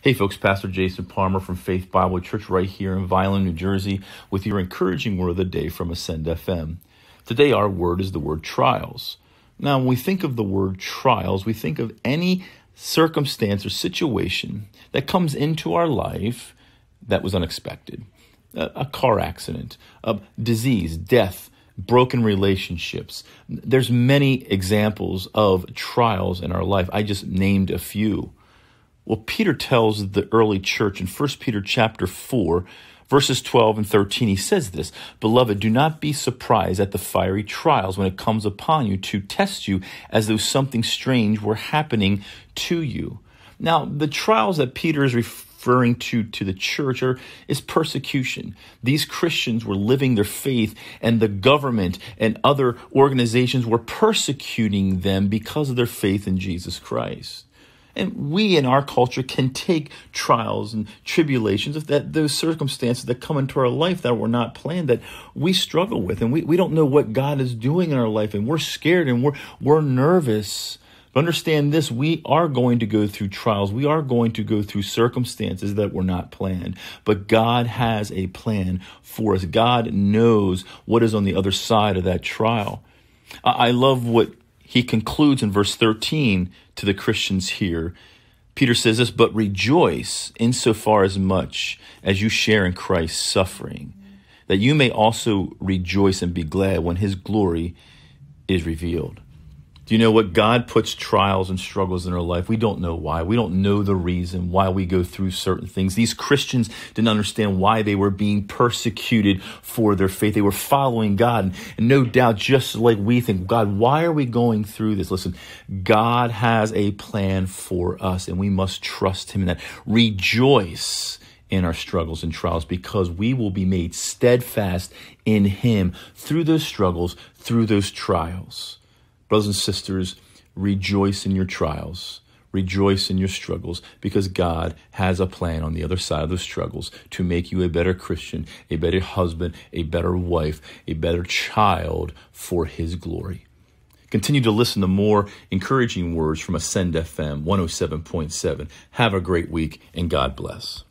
Hey folks, Pastor Jason Palmer from Faith Bible Church right here in Vineland, New Jersey with your encouraging word of the day from AscendFM. Today our word is the word trials. Now when we think of the word trials, we think of any circumstance or situation that comes into our life that was unexpected. A car accident, a disease, death, broken relationships. There's many examples of trials in our life. I just named a few. Well, Peter tells the early church in 1 Peter chapter 4, verses 12 and 13, he says this, "Beloved, do not be surprised at the fiery trials when it comes upon you to test you as though something strange were happening to you." Now, the trials that Peter is referring to the church is persecution. These Christians were living their faith, and the government and other organizations were persecuting them because of their faith in Jesus Christ. And we in our culture can take trials and tribulations, those circumstances that come into our life that were not planned, that we struggle with. And we don't know what God is doing in our life. And we're scared and we're nervous. But understand this, we are going to go through trials. We are going to go through circumstances that were not planned. But God has a plan for us. God knows what is on the other side of that trial. I love what he concludes in verse 13 to the Christians here. Peter says this, "But rejoice insofar as much as you share in Christ's suffering, that you may also rejoice and be glad when his glory is revealed." Do you know what? God puts trials and struggles in our life. We don't know why. We don't know the reason why we go through certain things. These Christians didn't understand why they were being persecuted for their faith. They were following God. And no doubt, just like we think, God, why are we going through this? Listen, God has a plan for us, and we must trust him in that. Rejoice in our struggles and trials, because we will be made steadfast in him through those struggles, through those trials. Brothers and sisters, rejoice in your trials, rejoice in your struggles, because God has a plan on the other side of those struggles to make you a better Christian, a better husband, a better wife, a better child for his glory. Continue to listen to more encouraging words from AscendFM 107.7. Have a great week, and God bless.